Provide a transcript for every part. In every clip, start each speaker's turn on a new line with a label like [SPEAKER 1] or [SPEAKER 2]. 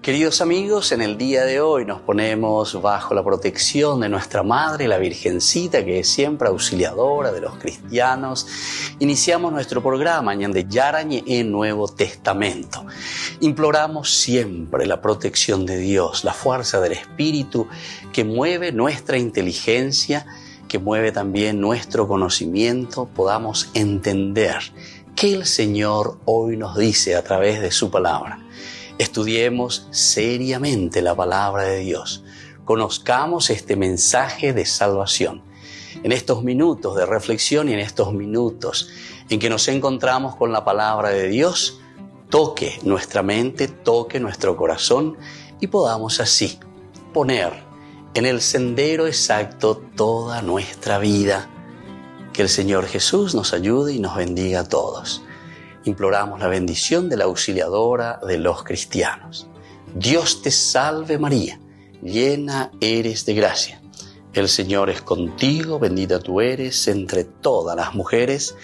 [SPEAKER 1] Queridos amigos, en el día de hoy nos ponemos bajo la protección de nuestra Madre, la Virgencita, que es siempre auxiliadora de los cristianos. Iniciamos nuestro programa Ñande Yarañe en Nuevo Testamento. Imploramos siempre la protección de Dios, la fuerza del Espíritu que mueve nuestra inteligencia, que mueve también nuestro conocimiento, podamos entender qué el Señor hoy nos dice a través de su palabra. Estudiemos seriamente la palabra de Dios. Conozcamos este mensaje de salvación. En estos minutos de reflexión y en estos minutos en que nos encontramos con la palabra de Dios, toque nuestra mente, toque nuestro corazón y podamos así poner en el sendero exacto toda nuestra vida. Que el Señor Jesús nos ayude y nos bendiga a todos. Imploramos la bendición de la auxiliadora de los cristianos. Dios te salve María, llena eres de gracia. El Señor es contigo, bendita tú eres entre todas las mujeres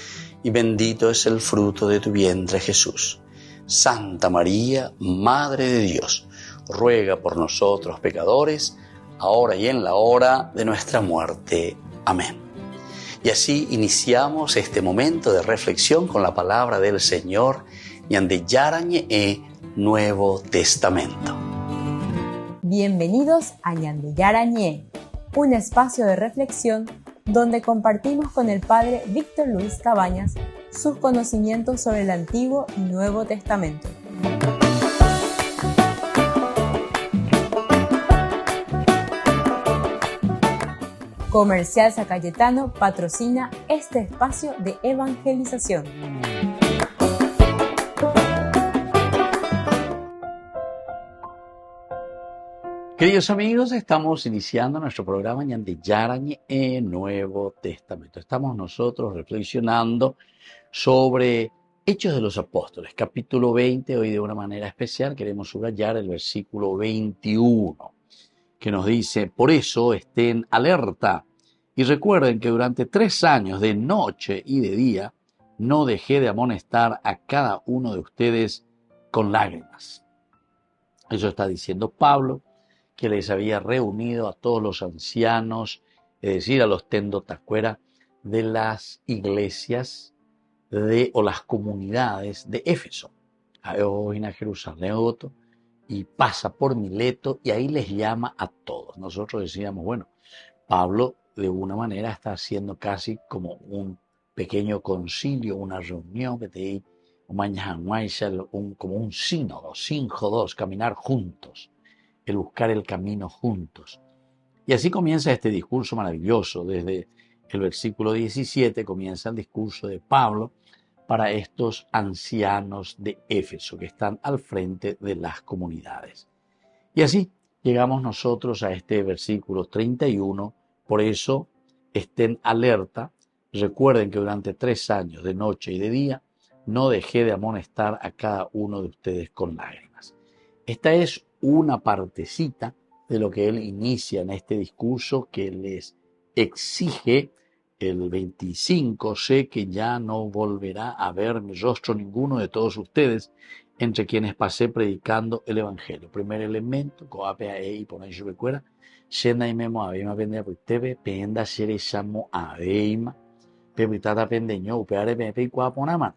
[SPEAKER 1] y bendito es el fruto de tu vientre Jesús. Santa María, Madre de Dios, ruega por nosotros pecadores, ahora y en la hora de nuestra muerte. Amén. Y así iniciamos este momento de reflexión con la palabra del Señor, Ñande Yarañe Nuevo Testamento.
[SPEAKER 2] Bienvenidos a Ñande Yarañe, un espacio de reflexión donde compartimos con el Padre Víctor Luis Cabañas sus conocimientos sobre el Antiguo y Nuevo Testamento. Comercial San Cayetano patrocina este espacio de evangelización.
[SPEAKER 1] Queridos amigos, estamos iniciando nuestro programa Ñande Yarañe Nuevo Testamento. Estamos nosotros reflexionando sobre Hechos de los Apóstoles, capítulo 20. Hoy de una manera especial queremos subrayar el versículo 21. Que nos dice, por eso estén alerta y recuerden que durante 3 años de noche y de día no dejé de amonestar a cada uno de ustedes con lágrimas. Eso está diciendo Pablo, que les había reunido a todos los ancianos, es decir, a los tendotacuera de las iglesias o las comunidades de Éfeso. Hoy en Jerusalén, y pasa por Mileto y ahí les llama a todos. Nosotros decíamos, bueno, Pablo de una manera está haciendo casi como un pequeño concilio, una reunión que te di, como un sínodo, sínjodos, caminar juntos, el buscar el camino juntos. Y así comienza este discurso maravilloso. Desde el versículo 17 comienza el discurso de Pablo para estos ancianos de Éfeso que están al frente de las comunidades. Y así llegamos nosotros a este versículo 31, por eso estén alerta, recuerden que durante 3 años de noche y de día no dejé de amonestar a cada uno de ustedes con lágrimas. Esta es una partecita de lo que él inicia en este discurso que les exige. El 25, sé que ya no volverá a ver mi rostro ninguno de todos ustedes, entre quienes pasé predicando el Evangelio. Primer elemento, coapea y ponéis recuerda, shena y memo aveima pende apuitebe, penda shereshamo aveima, pebitata pendeño, upeare pepe y cuaponama,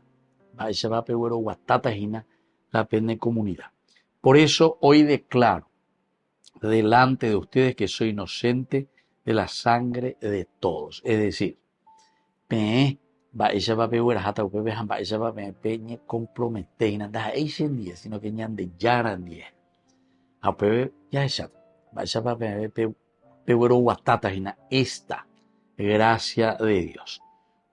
[SPEAKER 1] vaisha va pewero guatatajina, la pende comunidad. Por eso hoy declaro delante de ustedes que soy inocente de la sangre de todos, es decir, ella va a ver hasta ustedes ella va a peñe comprometer nada día sino que Ñande Yarañe a ustedes ya ella va a ver pero guatata esta gracia de Dios,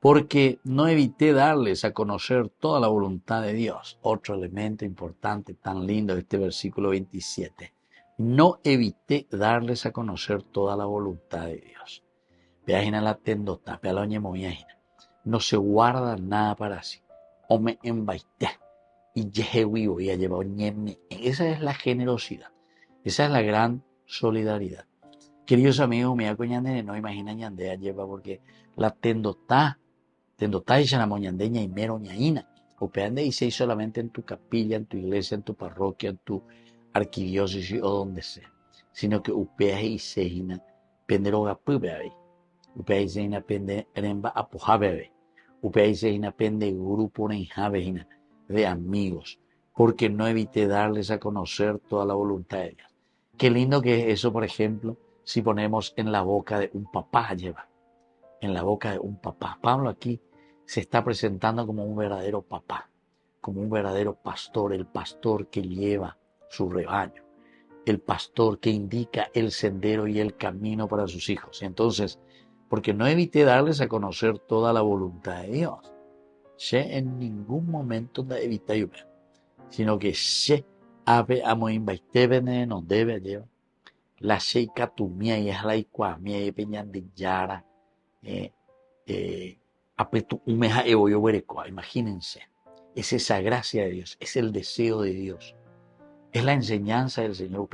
[SPEAKER 1] porque no evité darles a conocer toda la voluntad de Dios. Otro elemento importante tan lindo de este versículo 27. No evité darles a conocer toda la voluntad de Dios. Veajina la tendota, pealoñe moviajina. No se guarda nada para sí. Ome embaité. Y yehewibo y a llevar ñeme. Esa es la generosidad. Esa es la gran solidaridad. Queridos amigos, me hago ñandene, no imagina ñandea lleva porque la tendota y la moñandeña y mero ñaína. O peande y seis solamente en tu capilla, en tu iglesia, en tu parroquia, en tu
[SPEAKER 3] arquidiócesis o donde sea, sino que upea y sejina penderoga pube, upea y sejina pende remba apojabe, upea y sejina pende grupo de amigos, porque no evité darles a conocer toda la voluntad de Dios. Qué lindo que es eso, por ejemplo, si ponemos en la boca de un papá, en la boca de un papá. Pablo aquí se está presentando como un verdadero papá, como un verdadero pastor, el pastor que lleva su rebaño, el pastor que indica el sendero y el camino para sus hijos. Entonces, porque no evité darles a conocer toda la voluntad de Dios, en ningún momento da evité, sino que ave amo invaitebene no debe llevar la sheika tumia y es la icuamia y peñan de yara apetu umeja evoyo huerecoa. Imagínense, es esa gracia de Dios, es el deseo de Dios, es la enseñanza del Señor.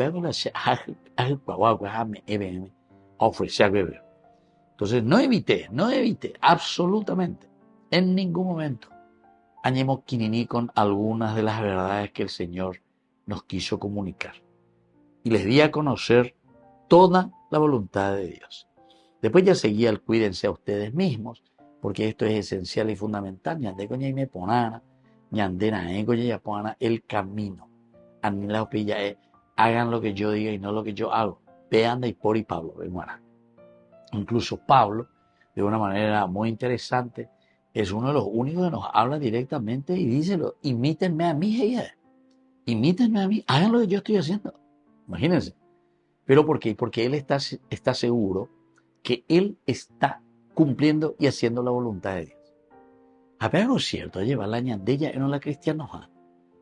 [SPEAKER 3] Entonces no evité absolutamente en ningún momento añemos quininí con algunas de las verdades que el Señor nos quiso comunicar. Y les di a conocer toda la voluntad de Dios. Después ya seguía el cuídense a ustedes mismos, porque esto es esencial y fundamental. El camino. Hagan lo que yo diga y no lo que yo hago. Vean de por y Pablo. Incluso Pablo, de una manera muy interesante, es uno de los únicos que nos habla directamente y díselo, imítenme a mí, imítenme a mí, hagan lo que yo estoy haciendo. Imagínense. ¿Pero por qué? Porque él está seguro que él está cumpliendo y haciendo la voluntad de Dios. Pero es cierto, llevar la ñandella en la cristianoja.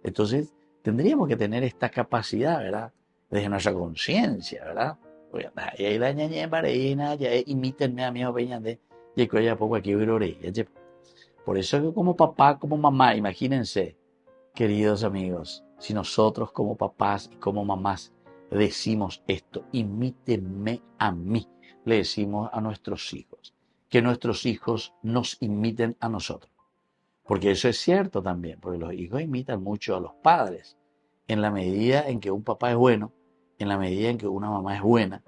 [SPEAKER 3] Entonces, tendríamos que tener esta capacidad, ¿verdad? Desde nuestra conciencia, ¿verdad? Y ahí la ñañe barena, ya imítenme a mí, oveñande, y que ya poco aquí oré. Por eso que como papá, como mamá, imagínense, queridos amigos, si nosotros como papás y como mamás decimos esto, imítenme a mí, le decimos a nuestros hijos, que nuestros hijos nos imiten a nosotros. Porque eso es cierto también, porque los hijos imitan mucho a los padres, en la medida en que un papá es bueno, en la medida en que una mamá es buena,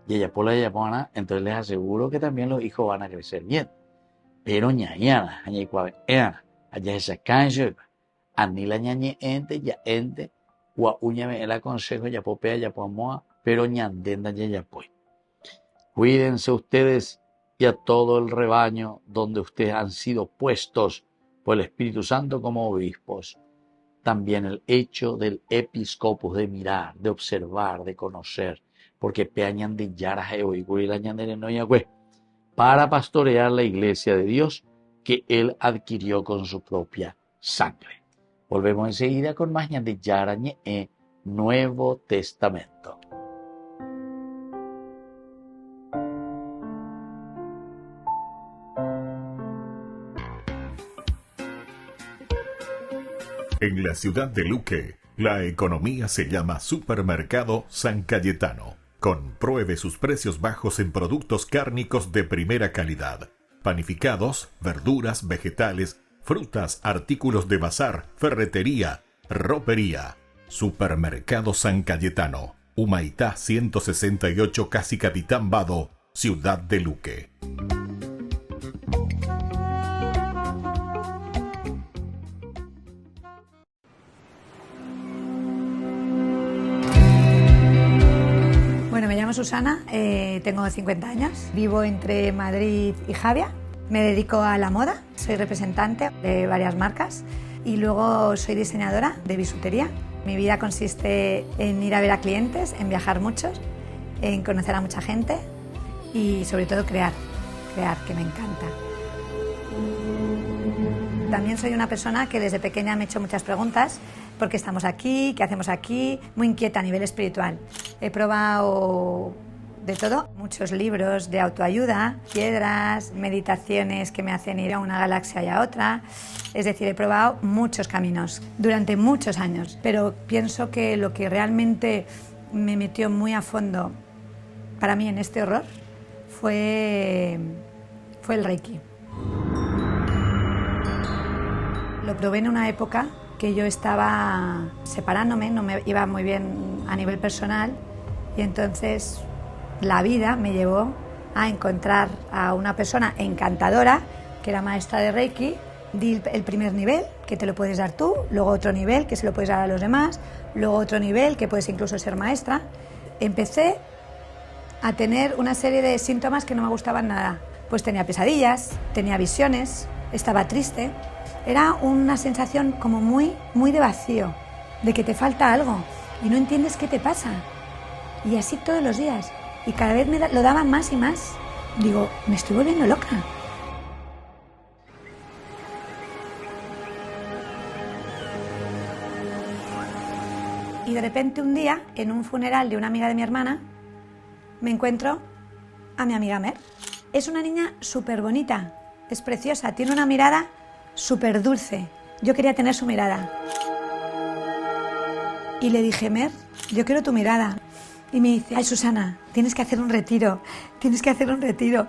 [SPEAKER 3] y ella por la yapona, entonces les aseguro que también los hijos van a crecer bien. Pero ñañana, allá esa cancha, anila ñañe ente, ya ente, gua uñame el aconsejo, ya popea, ya pomoa, pero ñandenda ya pues. Cuídense ustedes y a todo el rebaño donde ustedes han sido puestos por el Espíritu Santo como obispos. También el hecho del episcopos, de mirar, de observar, de conocer, porque peañan de yarajeo y guilañandere no yagüe, para pastorear la iglesia de Dios que él adquirió con su propia sangre. Volvemos enseguida con más de Yarañe Nuevo Testamento.
[SPEAKER 4] En la ciudad de Luque, la economía se llama Supermercado San Cayetano. Compruebe sus precios bajos en productos cárnicos de primera calidad. Panificados, verduras, vegetales, frutas, artículos de bazar, ferretería, ropería. Supermercado San Cayetano, Humaitá 168, Casi Capitán Vado, ciudad de Luque.
[SPEAKER 5] Bueno, me llamo Susana, tengo 50 años, vivo entre Madrid y Javia, me dedico a la moda, soy representante de varias marcas y luego soy diseñadora de bisutería. Mi vida consiste en ir a ver a clientes, en viajar mucho, en conocer a mucha gente y sobre todo crear, que me encanta. También soy una persona que desde pequeña me he hecho muchas preguntas. ¿Por qué estamos aquí? ¿Qué hacemos aquí? Muy inquieta a nivel espiritual. He probado de todo, muchos libros de autoayuda, piedras, meditaciones que me hacen ir a una galaxia y a otra. Es decir, he probado muchos caminos durante muchos años, pero pienso que lo que realmente me metió muy a fondo para mí en este horror fue el Reiki. Lo probé en una época que yo estaba separándome, no me iba muy bien a nivel personal y entonces la vida me llevó a encontrar a una persona encantadora que era maestra de Reiki. Di el primer nivel, que te lo puedes dar tú, luego otro nivel, que se lo puedes dar a los demás, luego otro nivel, que puedes incluso ser maestra. Empecé a tener una serie de síntomas que no me gustaban nada. Pues tenía pesadillas, tenía visiones, estaba triste. Era una sensación como muy de vacío, de que te falta algo y no entiendes qué te pasa. Y así todos los días. Y cada vez lo daba más y más. Digo, me estoy volviendo loca. Y de repente un día, en un funeral de una amiga de mi hermana, me encuentro a mi amiga Mer. Es una niña súper bonita, es preciosa, tiene una mirada súper dulce. Yo quería tener su mirada. Y le dije, Mer, yo quiero tu mirada. Y me dice, ay Susana, tienes que hacer un retiro, tienes que hacer un retiro.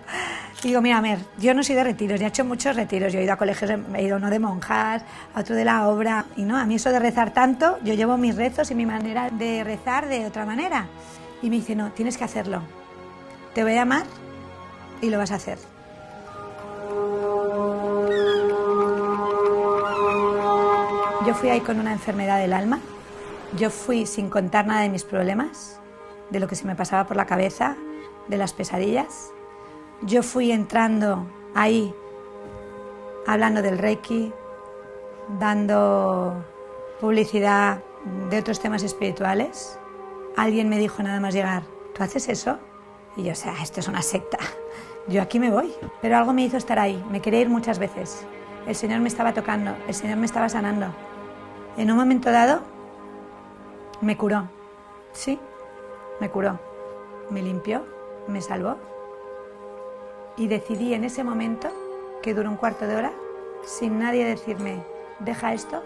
[SPEAKER 5] Y digo, mira, Mer, yo no soy de retiros, ya he hecho muchos retiros, yo he ido a colegios, he ido uno de monjas, a otro de la obra, y no, a mí eso de rezar tanto, yo llevo mis rezos y mi manera de rezar de otra manera. Y me dice, no, tienes que hacerlo, te voy a llamar y lo vas a hacer. Yo fui ahí con una enfermedad del alma, yo fui sin contar nada de mis problemas, de lo que se me pasaba por la cabeza, de las pesadillas. Yo fui entrando ahí, hablando del Reiki, dando publicidad de otros temas espirituales. Alguien me dijo nada más llegar, ¿tú haces eso? Y yo, o sea, esto es una secta, yo aquí me voy. Pero algo me hizo estar ahí, me quería ir muchas veces. El Señor me estaba tocando, el Señor me estaba sanando. En un momento dado, me curó, sí, me curó, me limpió, me salvó. Y decidí en ese momento, que duró un cuarto de hora, sin nadie decirme, deja esto,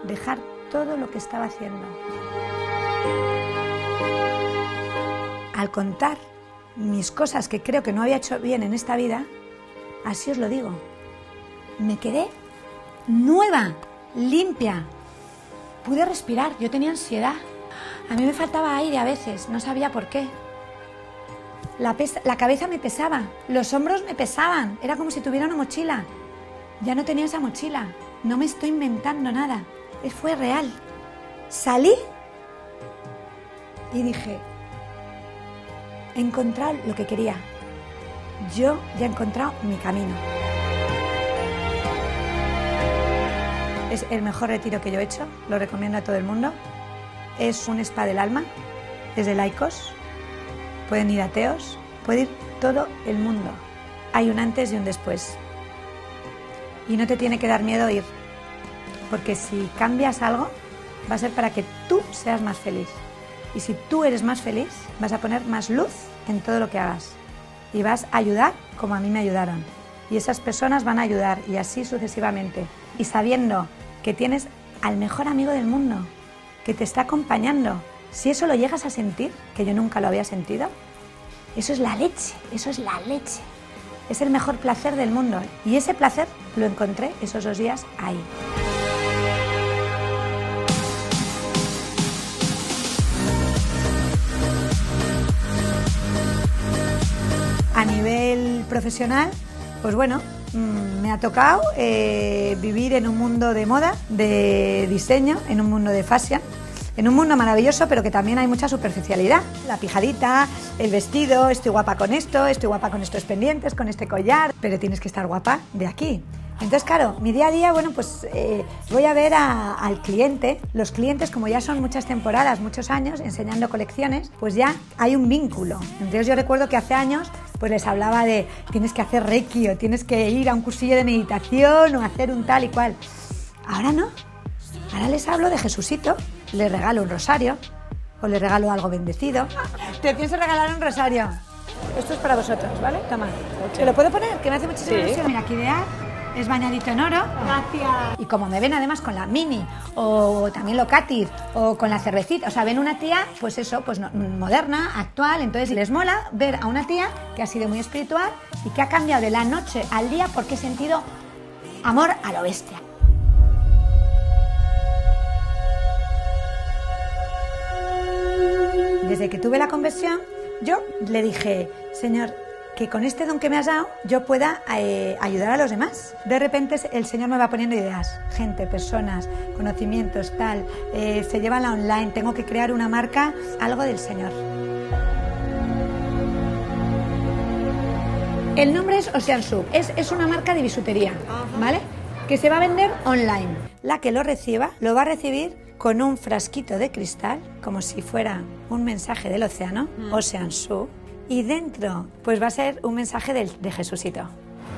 [SPEAKER 5] dejar todo lo que estaba haciendo. Al contar mis cosas que creo que no había hecho bien en esta vida, así os lo digo, me quedé nueva, limpia. Pude respirar, yo tenía ansiedad. A mí me faltaba aire a veces, no sabía por qué. La cabeza me pesaba, los hombros me pesaban, era como si tuviera una mochila. Ya no tenía esa mochila, no me estoy inventando nada, fue real. Salí y dije, he encontrado lo que quería, yo ya he encontrado mi camino. Es el mejor retiro que yo he hecho, lo recomiendo a todo el mundo. Es un spa del alma, es de laicos. Pueden ir ateos, puede ir todo el mundo. Hay un antes y un después. Y no te tiene que dar miedo ir, porque si cambias algo, va a ser para que tú seas más feliz. Y si tú eres más feliz, vas a poner más luz en todo lo que hagas. Y vas a ayudar como a mí me ayudaron. Y esas personas van a ayudar, y así sucesivamente. Y sabiendo que tienes al mejor amigo del mundo, que te está acompañando. Si eso lo llegas a sentir, que yo nunca lo había sentido, eso es la leche, eso es la leche. Es el mejor placer del mundo. Y ese placer lo encontré esos 2 días ahí. A nivel profesional, pues bueno, me ha tocado vivir en un mundo de moda, de diseño, en un mundo de fashion. En un mundo maravilloso, pero que también hay mucha superficialidad. La pijadita, el vestido, estoy guapa con esto, estoy guapa con estos pendientes, con este collar, pero tienes que estar guapa de aquí. Entonces, claro, mi día a día, bueno, pues voy a ver al cliente. Los clientes, como ya son muchas temporadas, muchos años, enseñando colecciones, pues ya hay un vínculo. Entonces yo recuerdo que hace años pues les hablaba de tienes que hacer Reiki o tienes que ir a un cursillo de meditación o hacer un tal y cual. Ahora no. Ahora les hablo de Jesucito, les regalo un rosario o les regalo algo bendecido. Te pienso regalar un rosario. Esto es para vosotros, ¿vale? Toma. ¿Te lo puedo poner? Que me hace muchísima ilusión. Mira, aquí de ar, es bañadito en oro. Gracias. Y como me ven además con la mini o también lo cátir o con la cervecita, o sea, ven una tía, pues eso, pues moderna, actual, entonces les mola ver a una tía que ha sido muy espiritual y que ha cambiado de la noche al día porque he sentido amor a lo bestia. desde que tuve la conversión, yo le dije, Señor, que con este don que me has dado yo pueda ayudar a los demás. De repente el Señor me va poniendo ideas, gente, personas, conocimientos, tal, se llevan la online, tengo que crear una marca, algo del Señor. El nombre es Ocean Sub, es una marca de bisutería, ¿vale? Que se va a vender online. La que lo reciba lo va a recibir con un frasquito de cristal, como si fuera un mensaje del océano, Ocean Sub. Y dentro, pues va a ser un mensaje de Jesucito.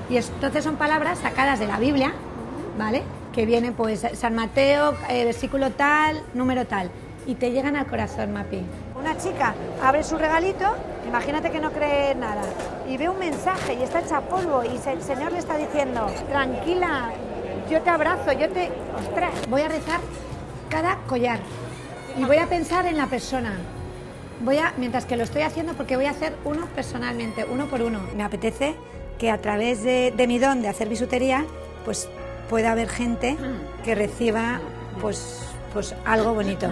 [SPEAKER 5] Y entonces son palabras sacadas de la Biblia, ¿vale? Que viene pues San Mateo, versículo tal, número tal. Y te llegan al corazón, Mapi. Una chica abre su regalito, imagínate que no cree nada, y ve un mensaje y está hecha polvo y el Señor le está diciendo, tranquila, yo te abrazo, ¡Ostras! Voy a rezar cada collar y voy a pensar en la persona. Mientras que lo estoy haciendo, porque voy a hacer uno personalmente, uno por uno. Me apetece que a través de mi don de hacer bisutería, pues pueda haber gente que reciba pues algo bonito,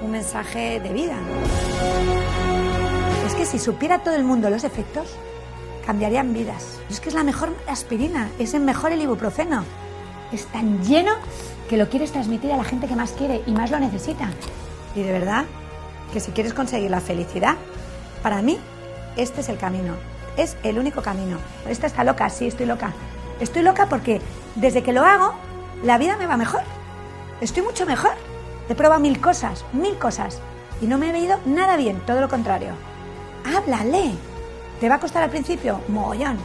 [SPEAKER 5] un mensaje de vida. Es que si supiera todo el mundo los efectos, cambiarían vidas. Es que es la mejor aspirina, es el mejor el ibuprofeno. Es tan lleno que lo quieres transmitir a la gente que más quiere y más lo necesita. Y de verdad que si quieres conseguir la felicidad, para mí este es el camino, es el único camino. Esta está loca, sí, estoy loca. Estoy loca porque desde que lo hago, la vida me va mejor. Estoy mucho mejor. He probado mil cosas, y no me he ido nada bien, todo lo contrario. Háblale. ¿Te va a costar al principio? Mogollón.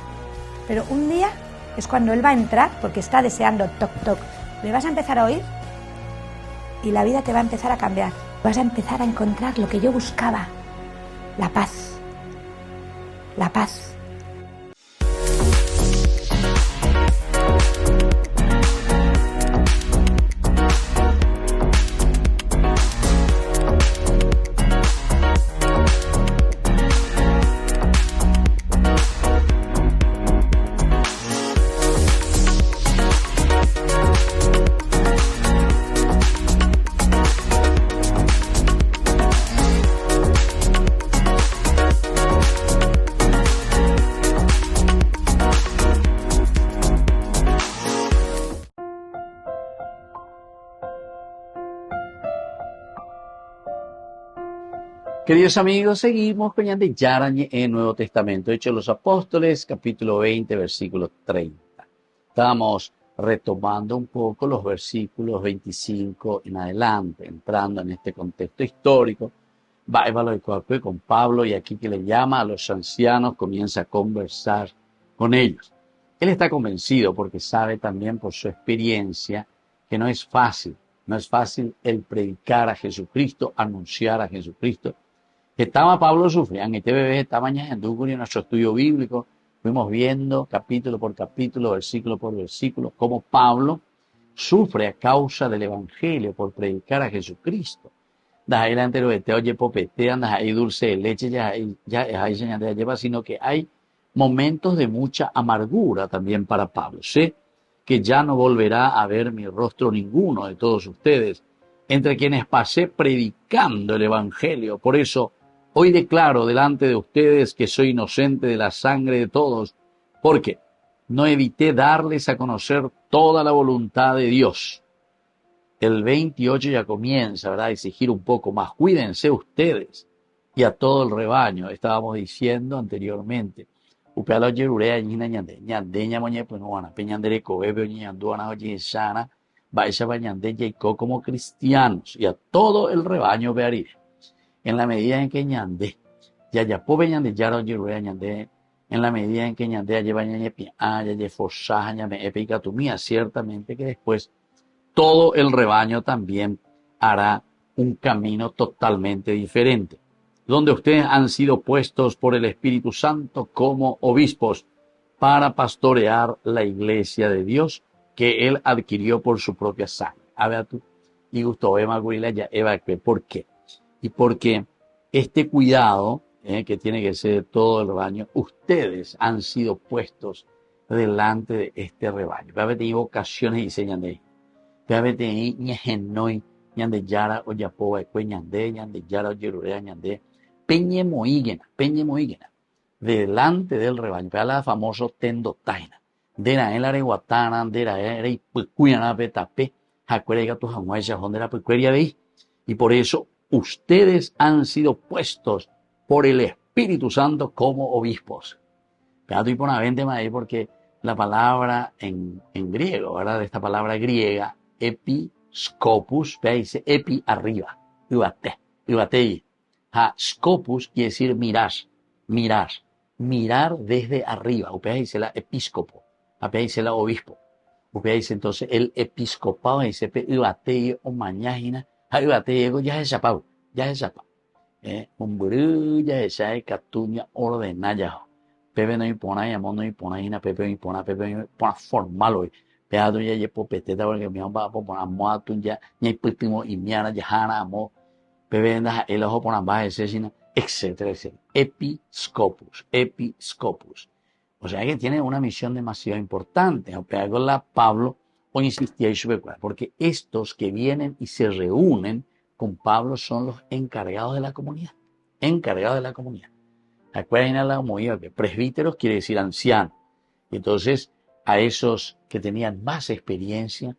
[SPEAKER 5] Pero un día es cuando él va a entrar, porque está deseando toc, toc. Le vas a empezar a oír y la vida te va a empezar a cambiar. Vas a empezar a encontrar lo que yo buscaba, la paz. La paz.
[SPEAKER 3] Queridos amigos, seguimos con Yande Yarañe en Nuevo Testamento, Hechos de los Apóstoles, capítulo 20, versículo 30. Estamos retomando un poco los versículos 25 en adelante, entrando en este contexto histórico. Va con Pablo y aquí que le llama a los ancianos, comienza a conversar con ellos. Él está convencido porque sabe también por su experiencia que no es fácil el predicar a Jesucristo, anunciar a Jesucristo. Estaba Pablo sufriendo, este bebé esta mañana en nuestro estudio bíblico, fuimos viendo capítulo por capítulo, versículo por versículo, cómo Pablo sufre a causa del evangelio por predicar a Jesucristo. Das ahí delante lo te oye popete, andas ahí dulce de leche, ya ahí señal de lleva, sino que hay momentos de mucha amargura también para Pablo. Sé que ya no volverá a ver mi rostro ninguno de todos ustedes, entre quienes pasé predicando el evangelio. Por eso, hoy declaro delante de ustedes que soy inocente de la sangre de todos, porque no evité darles a conocer toda la voluntad de Dios. El 28 ya comienza, ¿verdad?, a exigir un poco más. Cuídense ustedes y a todo el rebaño, estábamos diciendo anteriormente. Upealo yerurea ñina ñande, ñande ñamoñe pues no van a peñandere cobebe ñanduana oye sana, vaya bañande yeco como cristianos y a todo el rebaño vearé. En la medida en que ñande, ya pobe ñande yaro yerurea ñande, en la medida en que ñande lleva ñañe pia, ya forzaja ñame epica tu mía, ciertamente que después todo el rebaño también hará un camino totalmente diferente, donde ustedes han sido puestos por el Espíritu Santo como obispos para pastorear la iglesia de Dios que Él adquirió por su propia sangre. A ver tú, y gusto Eva Guila ya Eva, ¿por qué? Y porque este cuidado que tiene que ser de todo el rebaño, ustedes han sido puestos delante de este rebaño. A ver, tiene vocaciones y señan de ahí. A ver, tiene ñejenoi, ñande yara o yapoa, ñande yara o yerurea, ñande. peñe moígena, delante del rebaño, la famoso tendotaina, de la en la reguatana, de la era pucuyana petape, jacuerega tu jamuaya, donde la pucueria veis, y por eso ustedes han sido puestos por el Espíritu Santo como obispos. Pero tú pones vente ahí porque la palabra en griego, ¿verdad? De esta palabra griega, episcopus, dice epi arriba, ubatei. Scopus quiere decir mirar desde arriba. Upea dice la episcopo, upea dice la obispo. Upea dice entonces el episcopado dice ubatei o mañana, ubatei ya es chapau. Ya es catuña ordenaya. Pepe no impona, llamó no impona, y Pepe impona formal hoy. Peado ya llevo peteta porque mi mamá va a poner moatu ya, ni hay putimo y miana ya jana amo. Pepe anda el ojo por ambas ese, etcétera, etcétera. Episcopus. O sea que tiene una misión demasiado importante. O sea, con la Pablo hoy insistía y sube, porque estos que vienen y se reúnen con Pablo son los encargados de la comunidad. Acuérdense la comunidad que presbíteros quiere decir anciano. Y entonces a esos que tenían más experiencia,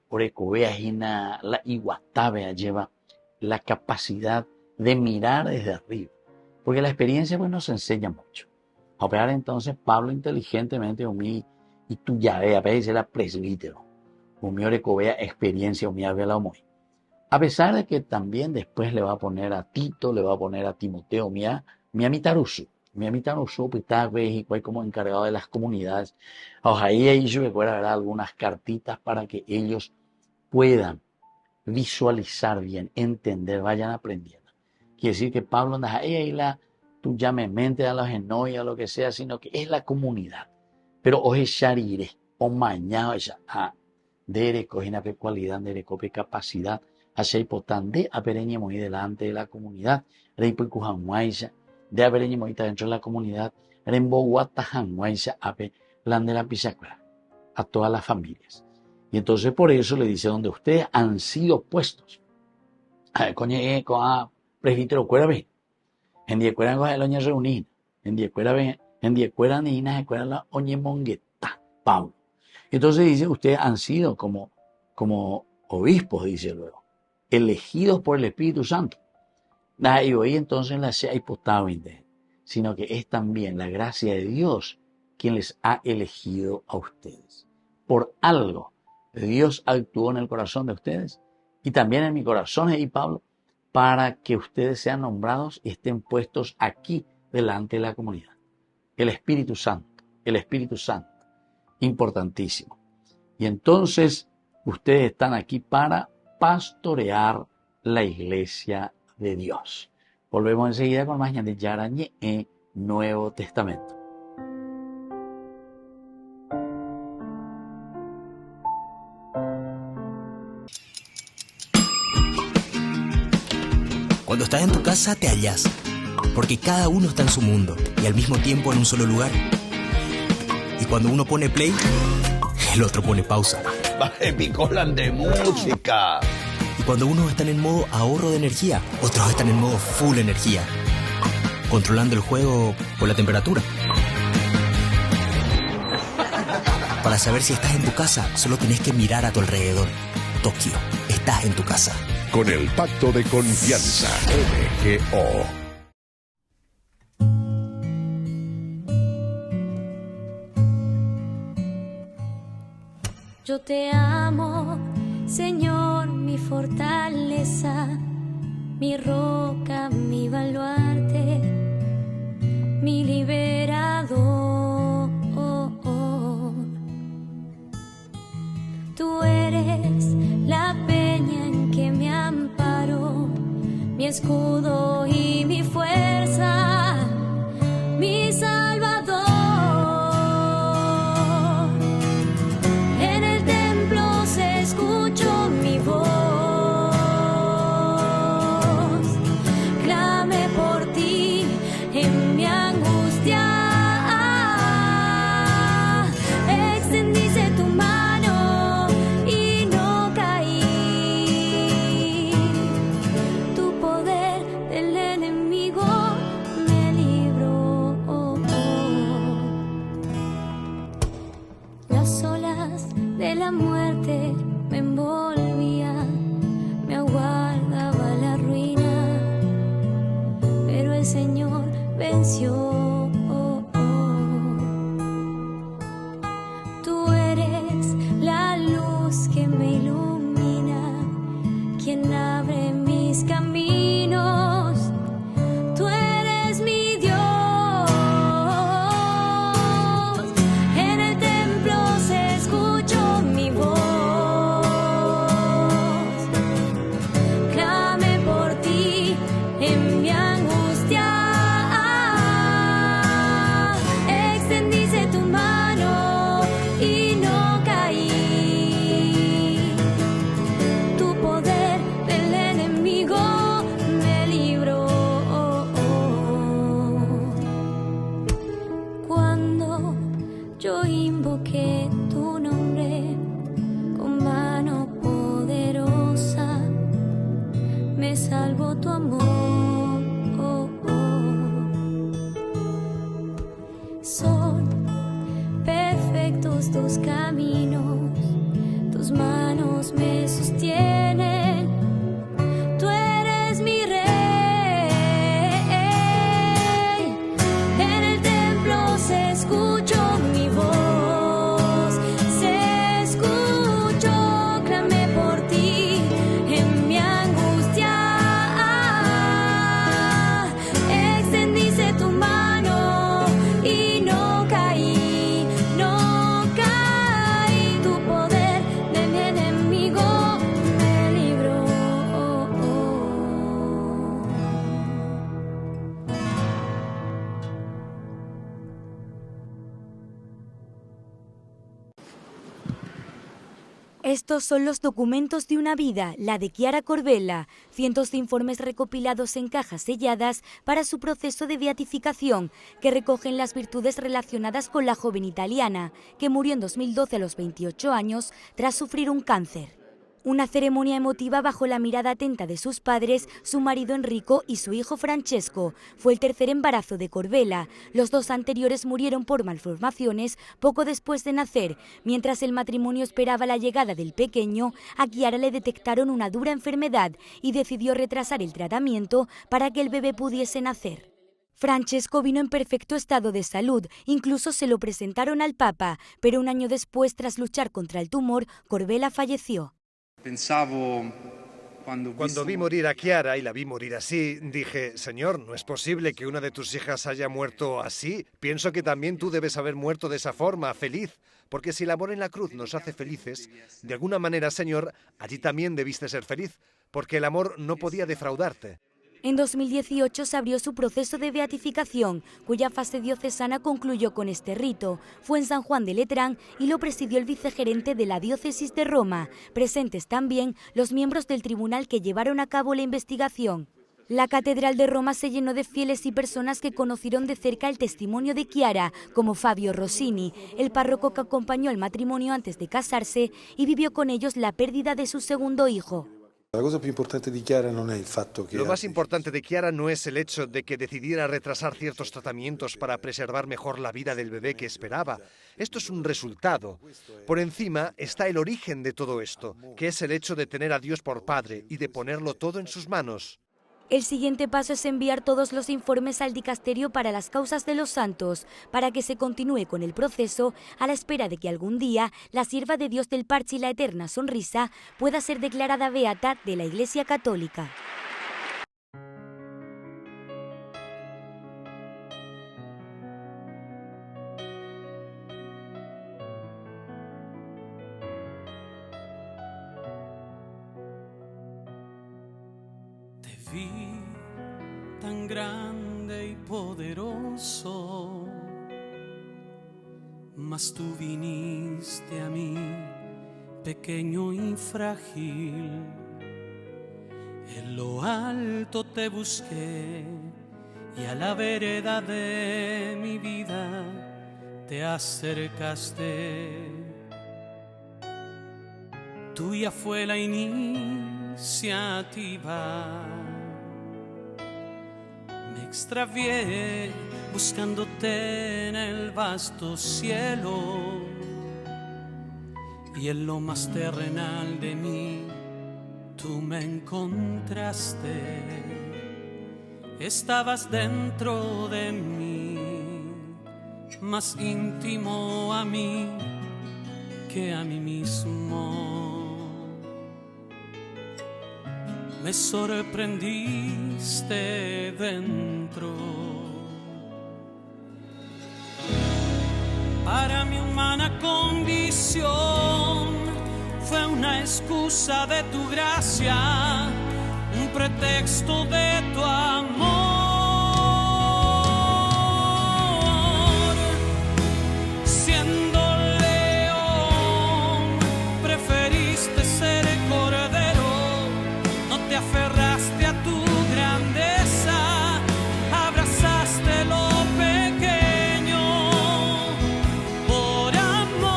[SPEAKER 3] orecoveajina, la iguatabe lleva la capacidad de mirar desde arriba. Porque la experiencia pues nos enseña mucho. A operar entonces Pablo inteligentemente y tu llave, dice la presbítero. Orecovea experiencia, la muy. A pesar de que también después le va a poner a Tito, le va a poner a Timoteo, Mitarusu, pues está como encargado de las comunidades. Ahí yo recuerdo algunas cartitas para que ellos puedan visualizar bien, entender, vayan aprendiendo. Quiere decir que Pablo no es tú llame mente a los enoia, lo que sea, sino que es la comunidad. Pero hoy sharire, o mañana ya, de cogina cualidad, de capacidad. Así potán de apereñe muy delante de la comunidad, reipo cujanguaisa, de apereñe muy dentro de la comunidad, rembo guatajanguaisa, ape lan de la pisacuera, a todas las familias. Y entonces por eso le dice donde ustedes han sido puestos. Coñe, con presbítero cuera ven, en die cuera con el oña reunida, en die cuera ven, en die cuera niña, se cuera la oñe mongueta, Pablo. Entonces dice, ustedes han sido como obispos, dice luego, elegidos por el Espíritu Santo. Y hoy entonces la sea hipotado, sino que es también la gracia de Dios quien les ha elegido a ustedes. Por algo, Dios actuó en el corazón de ustedes y también en mi corazón, y Pablo, para que ustedes sean nombrados y estén puestos aquí delante de la comunidad. El Espíritu Santo, importantísimo. Y entonces ustedes están aquí para pastorear la iglesia de Dios. Volvemos enseguida con más de Yarañe en Nuevo Testamento.
[SPEAKER 6] Cuando estás en tu casa te hallas, porque cada uno está en su mundo y al mismo tiempo en un solo lugar. Y cuando uno pone play, el otro pone pausa.
[SPEAKER 7] Baje picolan de música.
[SPEAKER 6] Y cuando unos están en modo ahorro de energía, otros están en modo full energía, controlando el juego por la temperatura. Para saber si estás en tu casa, solo tenés que mirar a tu alrededor. Tokio, estás en tu casa.
[SPEAKER 4] Con el Pacto de Confianza, MGO.
[SPEAKER 8] Yo te amo, Señor, mi fortaleza, mi roca, mi baluarte, mi liberador. Tú eres la peña en que me amparo, mi escudo y mi fuerza, mi Salvador. En el templo se escuchó mi voz, clamé por ti en mi angustia, extendiste tu mano y no caí, tu poder salvo tu amor. Son perfectos tus caminos, tus manos me sostienen, tú eres mi rey. En el templo se escuchó mi voz, se escuchó, clamé por ti en mi angustia. Extendiste tu mano y no caí, no caí. Tu poder de mi enemigo me libró.
[SPEAKER 9] Estos son los documentos de una vida, la de Chiara Corbella, cientos de informes recopilados en cajas selladas para su proceso de beatificación, que recogen las virtudes relacionadas con la joven italiana, que murió en 2012 a los 28 años tras sufrir un cáncer. Una ceremonia emotiva bajo la mirada atenta de sus padres, su marido Enrico y su hijo Francesco. Fue el tercer embarazo de Corbella. Los dos anteriores murieron por malformaciones poco después de nacer. Mientras el matrimonio esperaba la llegada del pequeño, a Chiara le detectaron una dura enfermedad y decidió retrasar el tratamiento para que el bebé pudiese nacer. Francesco vino en perfecto estado de salud, incluso se lo presentaron al Papa, pero un año después, tras luchar contra el tumor, Corbella falleció.
[SPEAKER 10] Cuando vi morir a Chiara y la vi morir así, dije, Señor, no es posible que una de tus hijas haya muerto así. Pienso que también tú debes haber muerto de esa forma, feliz. Porque si el amor en la cruz nos hace felices, de alguna manera, Señor, allí también debiste ser feliz, porque el amor no podía defraudarte.
[SPEAKER 9] En 2018 se abrió su proceso de beatificación, cuya fase diocesana concluyó con este rito. Fue en San Juan de Letrán y lo presidió el vicegerente de la diócesis de Roma. Presentes también los miembros del tribunal que llevaron a cabo la investigación. La Catedral de Roma se llenó de fieles y personas que conocieron de cerca el testimonio de Chiara, como Fabio Rossini, el párroco que acompañó el matrimonio antes de casarse y vivió con ellos la pérdida de su segundo hijo.
[SPEAKER 10] Lo más importante de Chiara no es el hecho de que decidiera retrasar ciertos tratamientos para preservar mejor la vida del bebé que esperaba. Esto es un resultado. Por encima está el origen de todo esto, que es el hecho de tener a Dios por Padre y de ponerlo todo en sus manos.
[SPEAKER 9] El siguiente paso es enviar todos los informes al dicasterio para las causas de los santos, para que se continúe con el proceso a la espera de que algún día la sierva de Dios del Parche y la Eterna Sonrisa pueda ser declarada beata de la Iglesia Católica.
[SPEAKER 11] Vi tan grande y poderoso, mas tú viniste a mí, pequeño y frágil. En lo alto te busqué y a la vereda de mi vida te acercaste. Tuya fue la iniciativa. Me extravié buscándote en el vasto cielo y en lo más terrenal de mí tú me encontraste. Estabas dentro de mí, más íntimo a mí que a mí mismo. Me sorprendiste dentro. Para mi humana condición fue una excusa de tu gracia, un pretexto de tu amor. Siendo león, preferiste ser cordero, no te aferraste a tu grandeza, abrazaste lo pequeño por amor.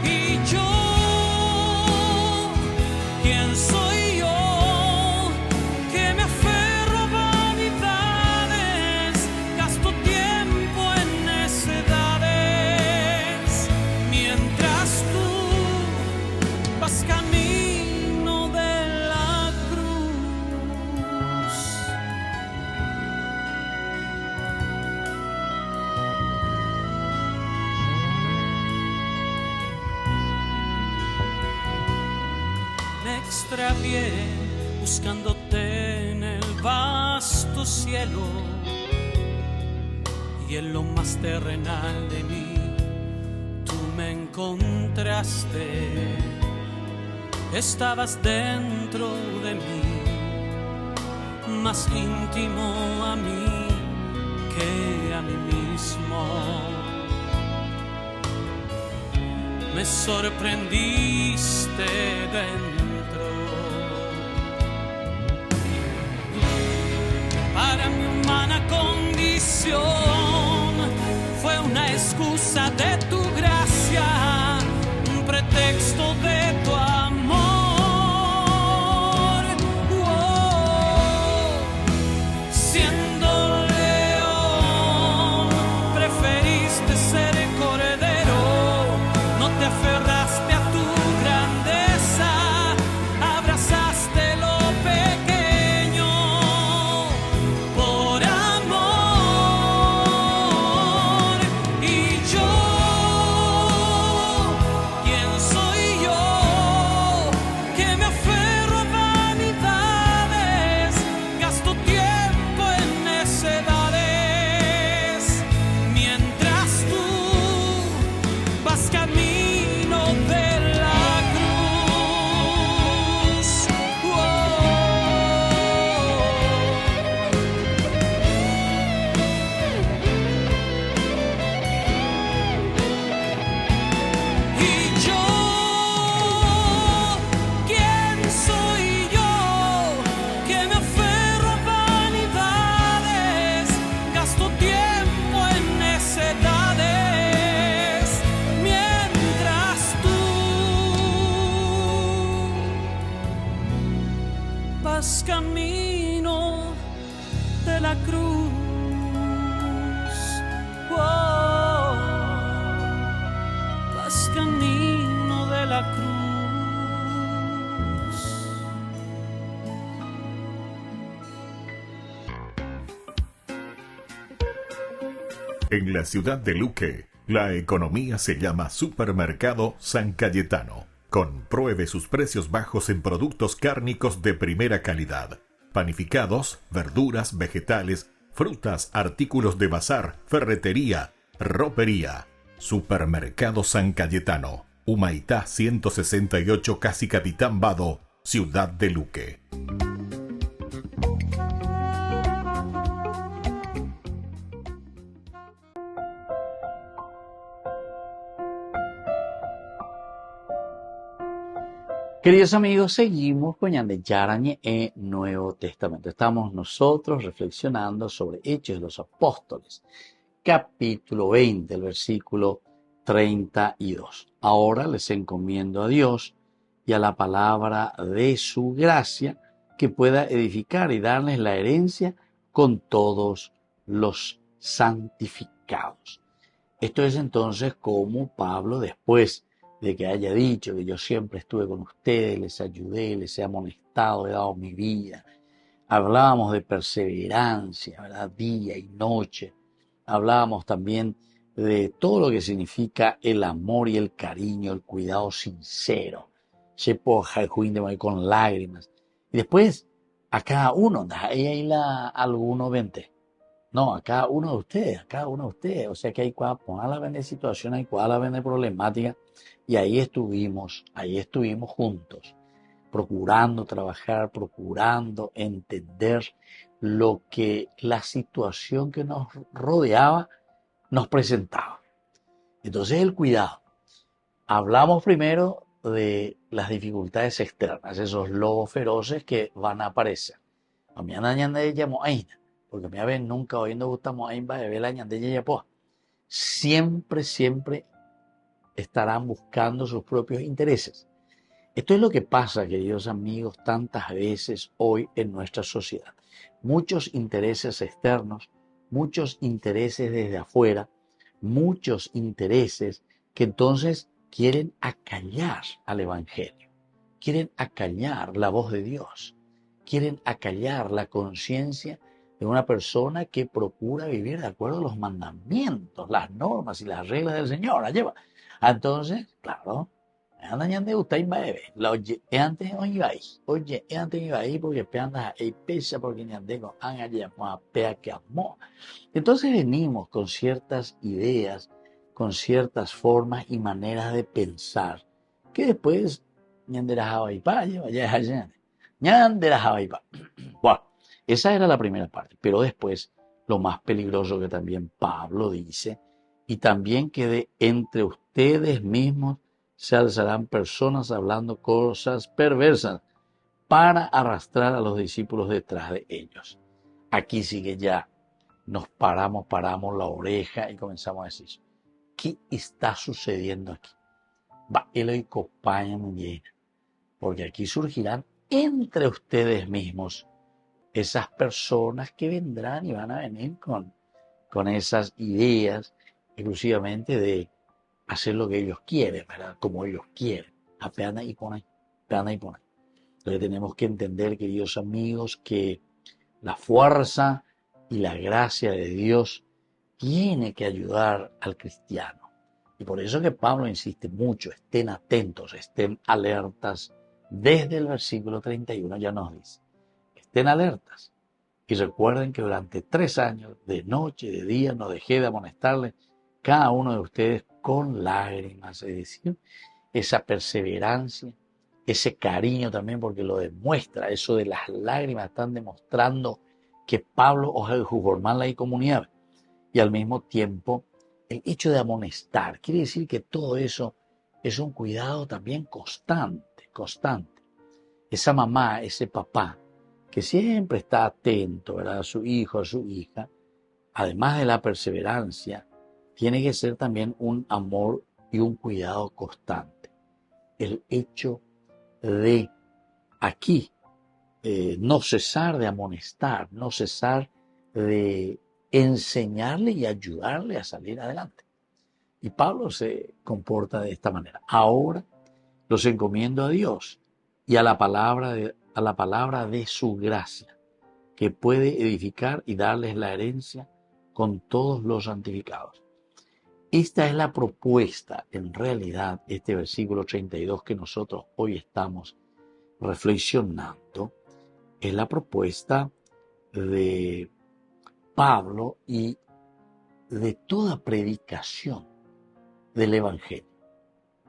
[SPEAKER 11] Y yo, ¿quién soy? extravié buscándote en el vasto cielo, y en lo más terrenal de mí tú me encontraste. Estabas dentro de mí, más íntimo a mí que a mí mismo. Me sorprendiste dentro. Para mi humana condición fue una excusa de tu gracia, un pretexto de tu amor. Siendo león, preferiste ser cordero. No te aferraste a tu grandeza, abrazaste lo pequeño por amor. Y yo, ¿quién soy yo? Que me aferro a vanidades, gasto tiempo en necedades, mientras tú vas camino de la cruz. Y yo, ¿quién soy yo? Que me aferro a vanidades, gasto tiempo en necedades, mientras tú vas camino de la cruz. Vas camino de la cruz.
[SPEAKER 4] En la ciudad de Luque, la economía se llama Supermercado San Cayetano. Compruebe sus precios bajos en productos cárnicos de primera calidad. Panificados, verduras, vegetales, frutas, artículos de bazar, ferretería, ropería. Supermercado San Cayetano, Humaitá 168, Casi Capitán Vado, ciudad de Luque.
[SPEAKER 3] Queridos amigos, seguimos con Ñande Yarañe en Nuevo Testamento. Estamos nosotros reflexionando sobre Hechos de los Apóstoles, capítulo 20, el versículo 32. Ahora les encomiendo a Dios y a la palabra de su gracia, que pueda edificar y darles la herencia con todos los santificados. Esto es entonces como Pablo, después de que haya dicho que yo siempre estuve con ustedes, les ayudé, les he amonestado, he dado mi vida. Hablábamos de perseverancia, ¿verdad? Día y noche. Hablábamos también de todo lo que significa el amor y el cariño, el cuidado sincero. Con lágrimas. Y después, a cada uno, ahí alguno 20. No, a cada uno de ustedes, O sea que hay que ponerla en situación, hay que en problemática. Y ahí estuvimos juntos, procurando trabajar, procurando entender lo que la situación que nos rodeaba nos presentaba. Entonces el cuidado. Hablamos primero de las dificultades externas, esos lobos feroces que van a aparecer. A mí porque me ven nunca oyendo gustamos siempre estarán buscando sus propios intereses. Esto es lo que pasa, queridos amigos, tantas veces hoy en nuestra sociedad. Muchos intereses externos, muchos intereses desde afuera, muchos intereses que entonces quieren acallar al Evangelio, quieren acallar la voz de Dios, quieren acallar la conciencia de una persona que procura vivir de acuerdo a los mandamientos, las normas y las reglas del Señor. Entonces, claro, anda ñande usted y bebe. Oye, antes iba ahí porque peanda ahí pesa porque ñande con anga llama pea que amó. Entonces venimos con ciertas ideas, con ciertas formas y maneras de pensar que después ñande la java y pa, ñande la java y pa. Bueno, esa era la primera parte, pero después lo más peligroso que también Pablo dice, y también que de entre ustedes mismos se alzarán personas hablando cosas perversas para arrastrar a los discípulos detrás de ellos. Aquí sí que ya nos paramos la oreja y comenzamos a decir, ¿qué está sucediendo aquí? Va, él hoy acompaña llena, porque aquí surgirán entre ustedes mismos esas personas que vendrán y van a venir con esas ideas exclusivamente de hacer lo que ellos quieren, ¿verdad? Como ellos quieren. Apenas y ponen, apenas y ponen. Entonces tenemos que entender, queridos amigos, que la fuerza y la gracia de Dios tiene que ayudar al cristiano. Y por eso que Pablo insiste mucho, estén atentos, estén alertas. Desde el versículo 31 ya nos dice, estén alertas. Y recuerden que durante 3 años, de noche, de día, no dejé de amonestarles cada uno de ustedes con lágrimas, es decir, esa perseverancia, ese cariño también, porque lo demuestra, eso de las lágrimas están demostrando que Pablo os formar la comunidad. Y al mismo tiempo, el hecho de amonestar, quiere decir que todo eso es un cuidado también constante. Esa mamá, ese papá, que siempre está atento, ¿verdad?, a su hijo, a su hija, además de la perseverancia, tiene que ser también un amor y un cuidado constante. El hecho de aquí no cesar de amonestar, no cesar de enseñarle y ayudarle a salir adelante. Y Pablo se comporta de esta manera. Ahora los encomiendo a Dios y a la palabra de su gracia, que puede edificar y darles la herencia con todos los santificados. Esta es la propuesta, en realidad, este versículo 32 que nosotros hoy estamos reflexionando, es la propuesta de Pablo y de toda predicación del Evangelio.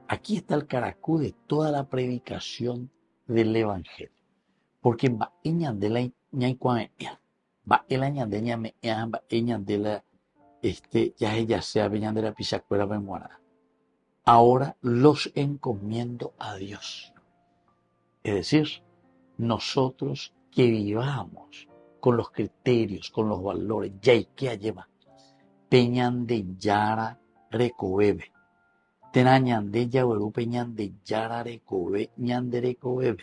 [SPEAKER 3] Aquí está el caracú de toda la predicación del Evangelio. Porque va eñan de la ñaicuameña, va el añan de ñameña, va eñan de la ya ella sea veñan de la pisacuela memoria. Ahora los encomiendo a Dios. Es decir, nosotros que vivamos con los criterios, con los valores, ya y que lleva, peñan de yara recobebe. Tenañan de yaguerú peñan de yara recobe, ñan de recobebe.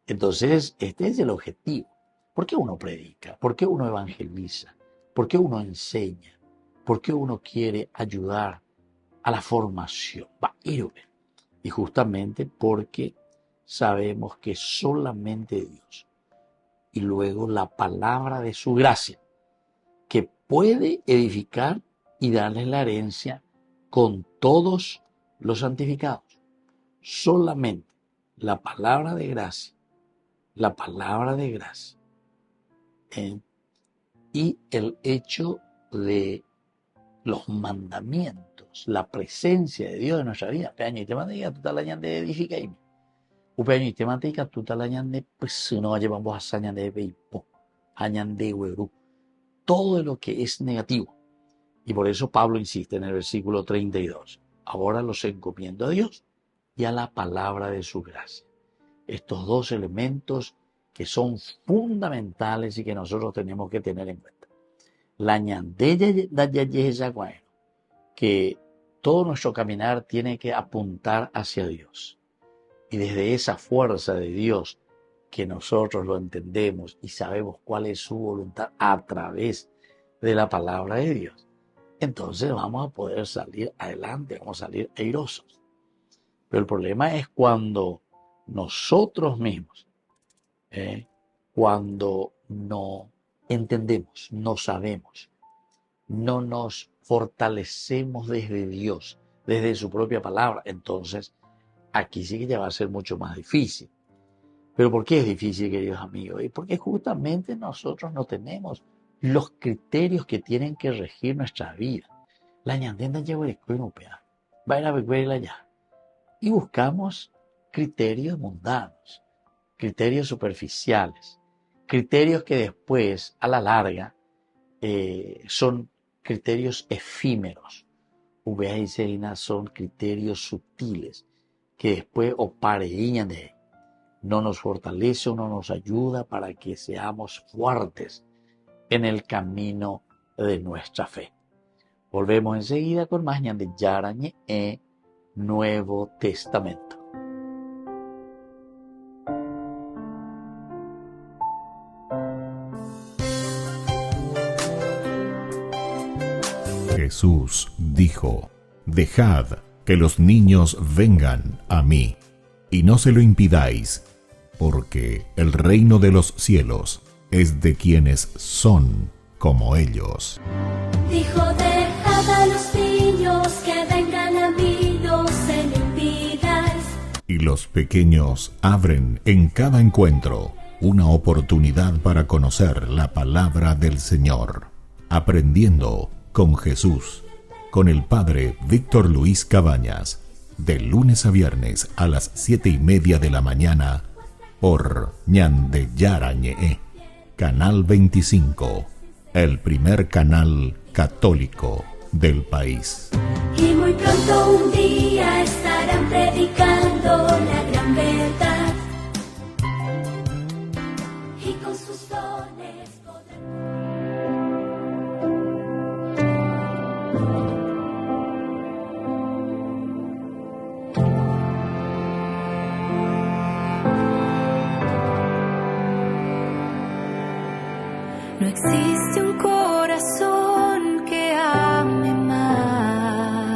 [SPEAKER 3] Entonces, este es el objetivo. ¿Por qué uno predica? ¿Por qué uno evangeliza? ¿Por qué uno enseña? ¿Por qué uno quiere ayudar a la formación? Y justamente porque sabemos que solamente Dios y luego la palabra de su gracia, que puede edificar y darles la herencia con todos los santificados. Solamente la palabra de gracia, y el hecho de los mandamientos, la presencia de Dios en nuestra vida. Peaño y te mandiga, tú tal añan de edifica y peaño y te mandiga, tú tal añan de pues no llevamos a sañan de beipo, añan de huerú. Todo lo que es negativo. Y por eso Pablo insiste en el versículo 32. Ahora los encomiendo a Dios y a la palabra de su gracia. Estos dos elementos que son fundamentales y que nosotros tenemos que tener en cuenta. La ñandella que todo nuestro caminar tiene que apuntar hacia Dios. Y desde esa fuerza de Dios que nosotros lo entendemos y sabemos cuál es su voluntad a través de la palabra de Dios, entonces vamos a poder salir adelante, vamos a salir airosos. Pero el problema es cuando nosotros mismos, cuando no entendemos, no sabemos, no nos fortalecemos desde Dios, desde su propia palabra, entonces aquí sí que ya va a ser mucho más difícil. ¿Pero por qué es difícil, queridos amigos? Y porque justamente nosotros no tenemos los criterios que tienen que regir nuestra vida. La ñandenda lleva el escuelo, va a ir a verla ya. Y buscamos criterios mundanos, criterios superficiales, criterios que después, a la larga, son criterios efímeros. Son criterios sutiles que después opareían de no nos fortalece o no nos ayuda para que seamos fuertes en el camino de nuestra fe. Volvemos enseguida con más ñande Yarañe Nuevo Testamento.
[SPEAKER 4] Jesús dijo: Dejad que los niños vengan a mí, y no se lo impidáis, porque el reino de los cielos es de quienes son como ellos.
[SPEAKER 8] Dijo: dejad a los niños que vengan a mí, no se lo impidáis.
[SPEAKER 4] Y los pequeños abren en cada encuentro una oportunidad para conocer la palabra del Señor, aprendiendo con Jesús, con el Padre Víctor Luis Cabañas, de lunes a viernes a las 7:30 de la mañana, por Ñande Yarañe, Canal 25, el primer canal católico del país.
[SPEAKER 8] Y muy pronto un día estarán predicando la gran verdad, y con sus dones podrán...
[SPEAKER 12] No existe un corazón que ame más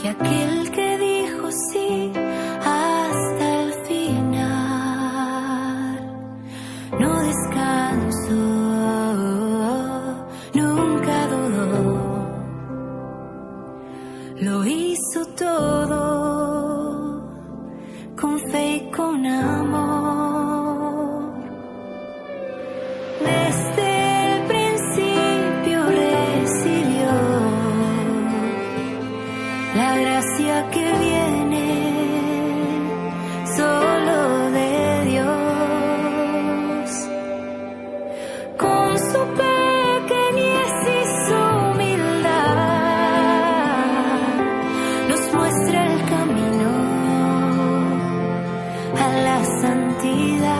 [SPEAKER 12] que aquel que dijo sí hasta el final. No descansó, nunca dudó, lo hizo todo con fe y con amor. Desde el principio recibió la gracia que viene solo de Dios. Con su pequeñez y su humildad nos muestra el camino a la santidad.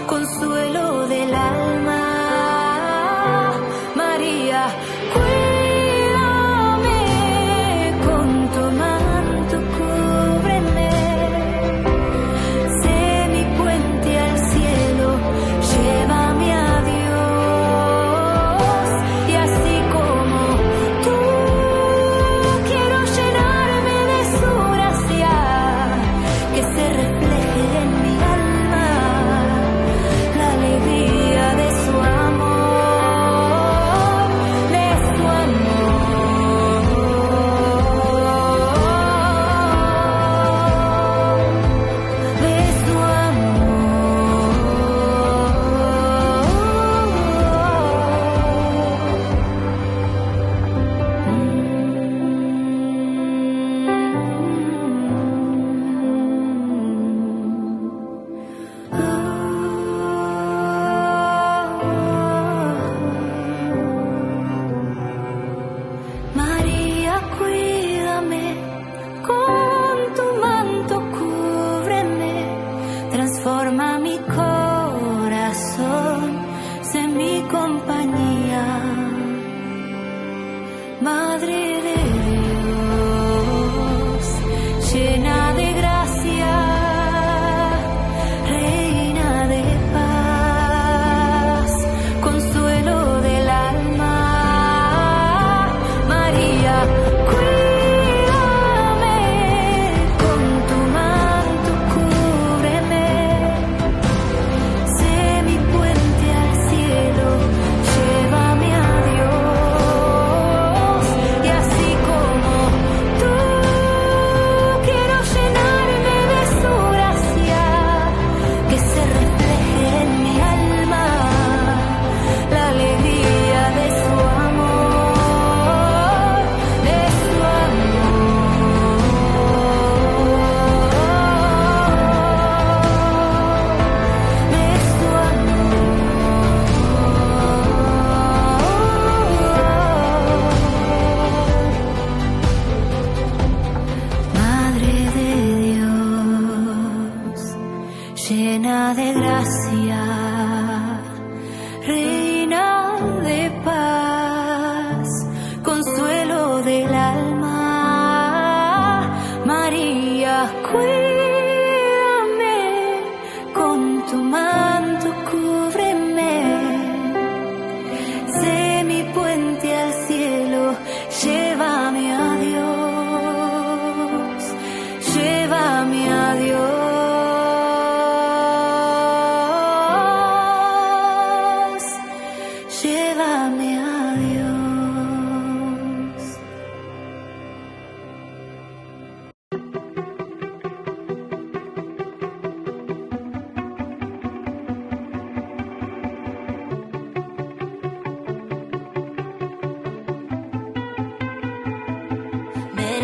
[SPEAKER 12] Consuelo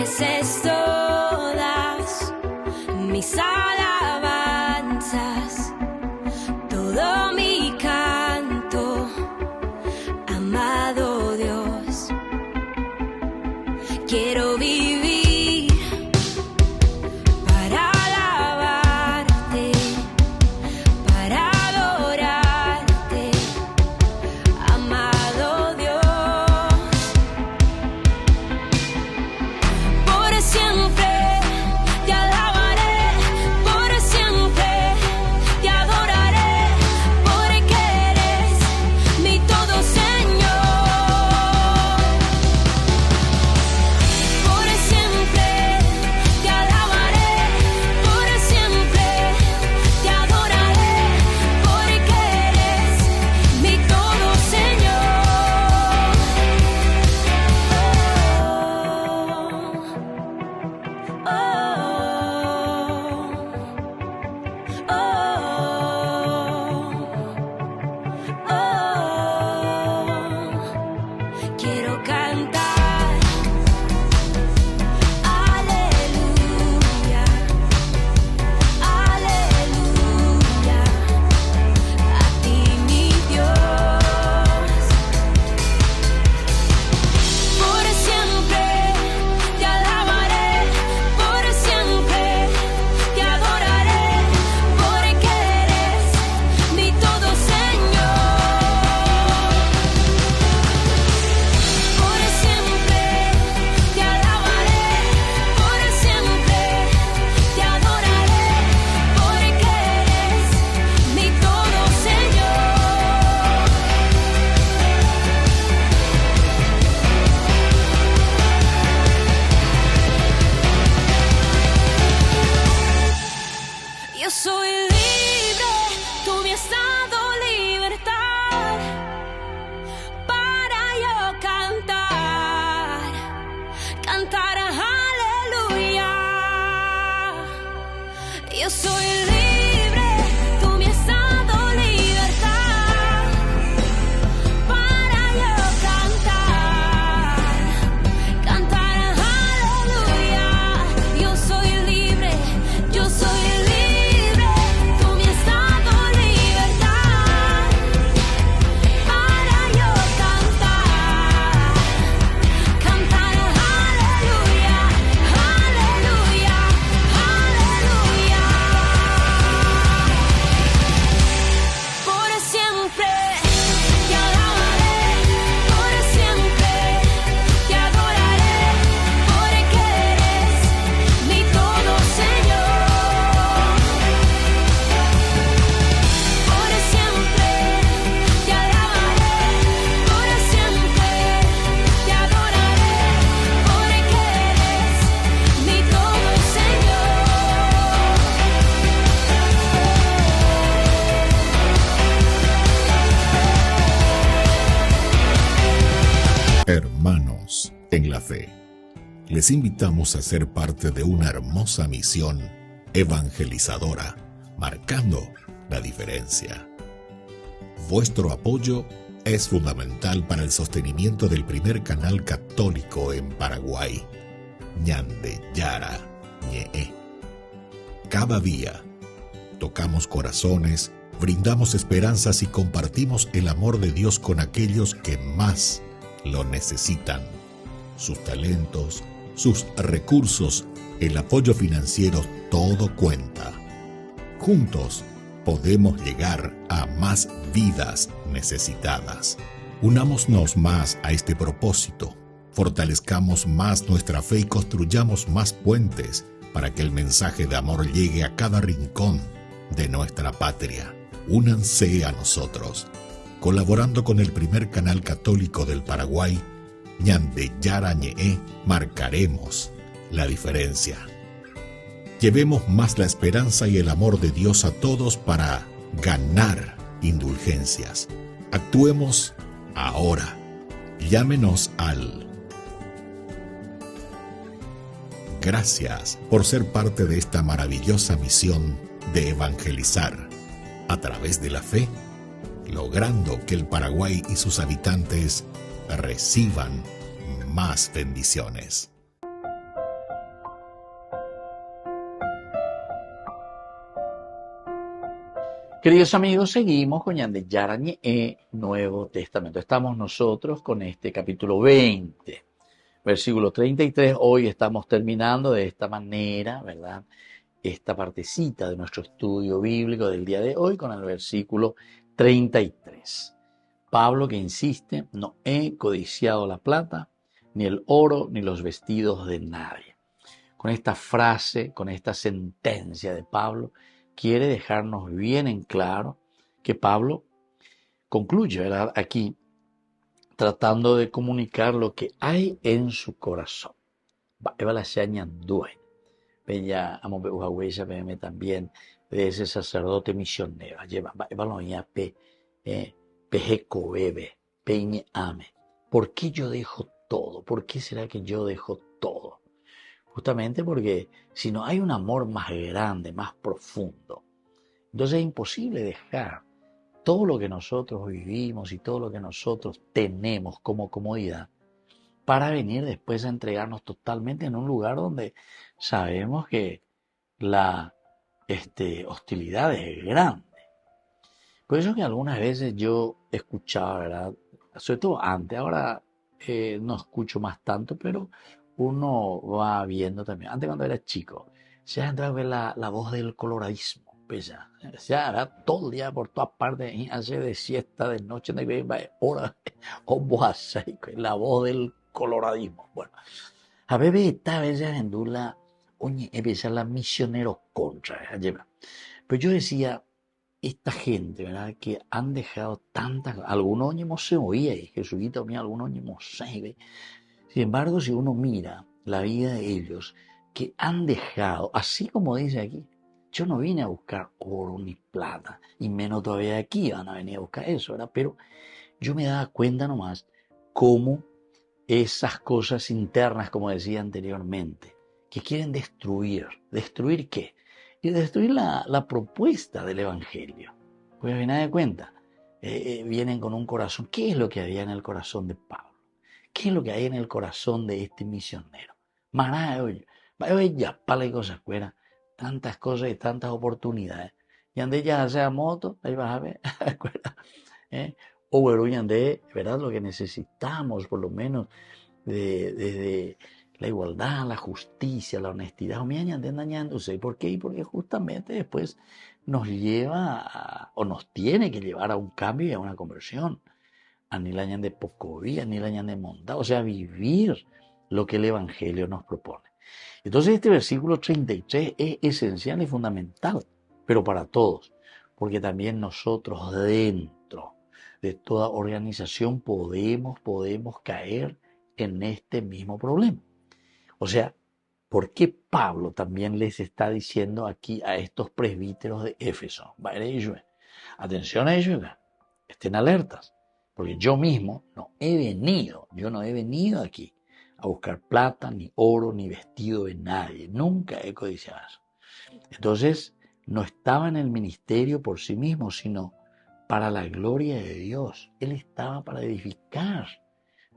[SPEAKER 12] mereces todas mis alabanzas, todo mi canto, amado Dios. Quiero vivir para alabarte, para adorarte, amado Dios. Por siempre te alabaré, por siempre te adoraré, porque eres mi todo, Señor. Por siempre te alabaré, por siempre te adoraré, porque eres mi todo, Señor. Quiero cantar, aleluya, aleluya, a ti mi Dios. Por siempre te alabaré, por siempre te adoraré, porque eres mi todo, Señor. Por siempre te alabaré, por siempre te adoraré, porque eres mi todo, Señor. Yo soy libre, tú me has dado libertad para yo cantar, cantar aleluya. Yo soy libre, tú me has dado libertad para yo cantar, cantar aleluya. Yo soy libre, yo soy libre, tú me has dado libertad para yo cantar, cantar aleluya, aleluya, aleluya. Por siempre te alabaré, por siempre te adoraré, porque eres mi todo, Señor. Por siempre te alabaré, por siempre te adoraré, porque eres mi todo, Señor.
[SPEAKER 4] Hermanos en la fe, les invitamos a ser parte de una hermosa misión evangelizadora, marcando la diferencia. Vuestro apoyo es fundamental para el sostenimiento del primer canal católico en Paraguay, Ñande Yara Ñe. Cada día tocamos corazones, brindamos esperanzas y compartimos el amor de Dios con aquellos que más lo necesitan. Sus talentos, sus recursos, el apoyo financiero, todo cuenta. Juntos podemos llegar a más vidas necesitadas. Unámonos más a este propósito, fortalezcamos más nuestra fe y construyamos más puentes para que el mensaje de amor llegue a cada rincón de nuestra patria. Únanse a nosotros, colaborando con el primer canal católico del Paraguay, Ñande Yara Ñe, marcaremos la diferencia. Llevemos más la esperanza y el amor de Dios a todos para ganar indulgencias. Actuemos ahora. Llámenos al... Gracias por ser parte de esta maravillosa misión de evangelizar a través de la fe, logrando que el Paraguay y sus habitantes reciban más bendiciones.
[SPEAKER 3] Queridos amigos, seguimos con Yande Yarañe Nuevo Testamento. Estamos nosotros con este capítulo 20, versículo 33. Hoy estamos terminando de esta manera, ¿verdad? Esta partecita de nuestro estudio bíblico del día de hoy con el versículo 33. Pablo que insiste, no he codiciado la plata, ni el oro, ni los vestidos de nadie. Con esta frase, con esta sentencia de Pablo, quiere dejarnos bien en claro que Pablo concluye, ¿verdad? Aquí, tratando de comunicar lo que hay en su corazón. Eva la seña dueña. Bella amo ujahuella pm también de ese sacerdote misionero. Lleva Eva lo ya pejeco bebe peñe ame. ¿Por qué yo dejo todo? ¿Por qué será que yo dejo todo? Justamente porque si no hay un amor más grande, más profundo, entonces es imposible dejar todo lo que nosotros vivimos y todo lo que nosotros tenemos como comodidad para venir después a entregarnos totalmente en un lugar donde sabemos que la hostilidad es grande. Por eso que algunas veces yo escuchaba, ¿verdad? Sobre todo antes, ahora no escucho más tanto, pero uno va viendo también. Antes cuando era chico, se ha entrado a ver la voz del coloradismo. Pues ya era todo el día por todas partes, hace de siesta, de noche, de hora, o la voz del coloradismo. Bueno, a veces esta vez en Dula, oye, empieza la misionero contra, pero yo decía, esta gente, ¿verdad? Que han dejado tantas, algunos años se oía, y Jesucristo mío, algunos años se ve. Sin embargo, si uno mira la vida de ellos, que han dejado, así como dice aquí, yo no vine a buscar oro ni plata, y menos todavía aquí van a venir a buscar eso, ¿verdad? Pero yo me daba cuenta nomás cómo esas cosas internas, como decía anteriormente, que quieren destruir. ¿Destruir qué? Y destruir la propuesta del Evangelio. Pues a final de cuentas, vienen con un corazón. ¿Qué es lo que había en el corazón de Pablo? ¿Qué es lo que hay en el corazón de este misionero? Mará, oye, ya para cosas fuera, tantas cosas y tantas oportunidades. Y ande ya sea moto, ahí vas a ver, o bueno, y ande, ¿verdad? Lo que necesitamos, por lo menos, desde la igualdad, la justicia, la honestidad, o me anden dañándose. ¿Por qué? Y porque justamente después nos lleva o nos tiene que llevar a un cambio y a una conversión. A ni la añan de pocovía, ni la añan de mondad, o sea, vivir lo que el Evangelio nos propone. Entonces este versículo 33 es esencial y fundamental, pero para todos, porque también nosotros dentro de toda organización podemos caer en este mismo problema. O sea, ¿por qué Pablo también les está diciendo aquí a estos presbíteros de Éfeso? Atención a ellos, estén alertas. Porque yo mismo yo no he venido aquí a buscar plata, ni oro, ni vestido de nadie. Nunca he codiciado eso. Entonces, no estaba en el ministerio por sí mismo, sino para la gloria de Dios. Él estaba para edificar.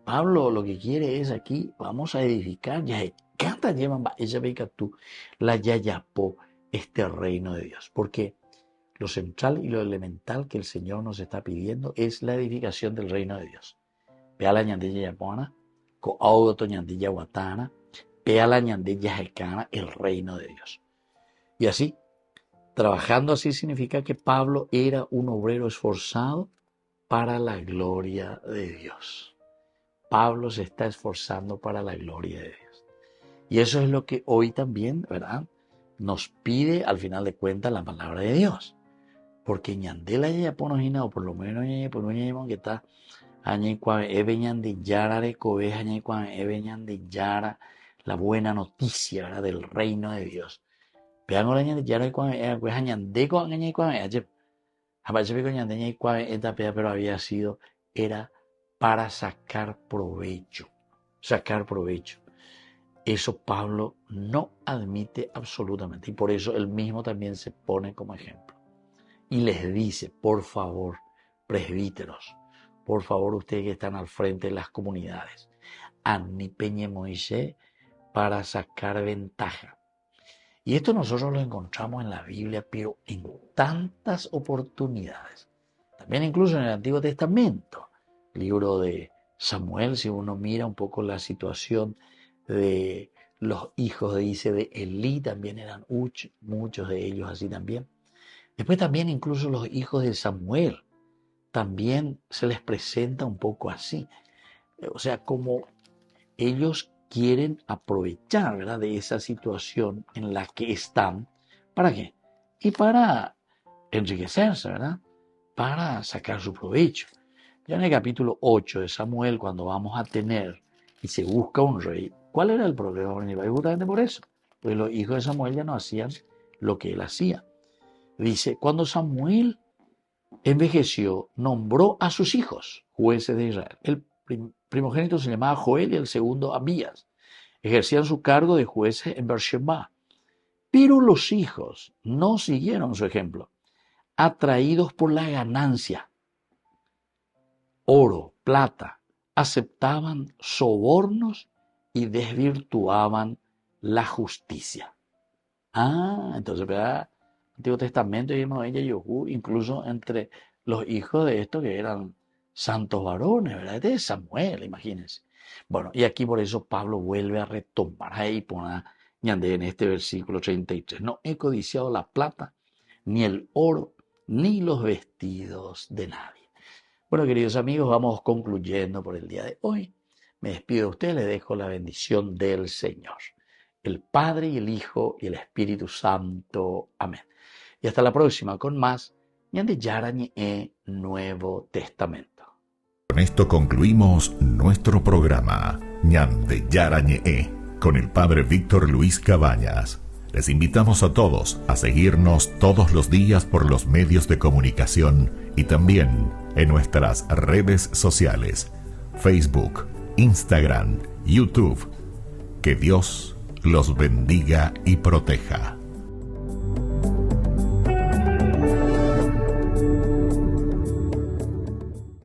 [SPEAKER 3] Pablo lo que quiere es aquí, vamos a edificar, ya canta llevan ella beca tú, la yayapó, este reino de Dios. Porque lo central y lo elemental que el Señor nos está pidiendo es la edificación del reino de Dios. Vea la ñandilla yapona, co auto ñandilla guatana, vea la ñandilla jecana, el reino de Dios. Y así, trabajando así significa que Pablo era un obrero esforzado para la gloria de Dios. Pablo se está esforzando para la gloria de Dios. Y eso es lo que hoy también, ¿verdad?, nos pide al final de cuentas la palabra de Dios. Porque ñandela ya ponos o por lo menos por un que está añe cuave eveñan de yara de cobe añe cuave eveñan de yara la buena noticia, ¿verdad?, del reino de Dios. Vean la ñande yara cuave pues añande con añe cuave ayer aparece con ñande cuave esta pea, pero era para sacar provecho. Eso Pablo no admite absolutamente, y por eso él mismo también se pone como ejemplo. Y les dice, por favor, presbíteros, por favor, ustedes que están al frente de las comunidades, anipeñe Moisés para sacar ventaja. Y esto nosotros lo encontramos en la Biblia, pero en tantas oportunidades. También incluso en el Antiguo Testamento, libro de Samuel, si uno mira un poco la situación de los hijos de Elí, también eran muchos de ellos así también. Después también incluso los hijos de Samuel, también se les presenta un poco así. O sea, como ellos quieren aprovechar, ¿verdad?, de esa situación en la que están. ¿Para qué? Y para enriquecerse, ¿verdad? Para sacar su provecho. Ya en el capítulo 8 de Samuel, cuando vamos a tener y se busca un rey, ¿cuál era el problema principal? Justamente por eso. Pues los hijos de Samuel ya no hacían lo que él hacía. Dice, cuando Samuel envejeció, nombró a sus hijos jueces de Israel. El primogénito se llamaba Joel y el segundo Abías. Ejercían su cargo de jueces en Beersheba. Pero los hijos no siguieron su ejemplo, atraídos por la ganancia, oro, plata, aceptaban sobornos y desvirtuaban la justicia. Entonces, ¿verdad? Antiguo Testamento y incluso entre los hijos de estos que eran santos varones, ¿verdad? Este es Samuel, imagínense. Bueno, y aquí por eso Pablo vuelve a retomar ahí, pone en este versículo 33. No he codiciado la plata, ni el oro, ni los vestidos de nadie. Bueno, queridos amigos, vamos concluyendo por el día de hoy. Me despido de ustedes, les dejo la bendición del Señor, el Padre y el Hijo y el Espíritu Santo. Amén. Y hasta la próxima con más Ñande Yarañe Nuevo Testamento.
[SPEAKER 4] Con esto concluimos nuestro programa Ñande Yarañe con el Padre Víctor Luis Cabañas. Les invitamos a todos a seguirnos todos los días por los medios de comunicación y también en nuestras redes sociales, Facebook, Instagram, YouTube. Que Dios los bendiga y proteja.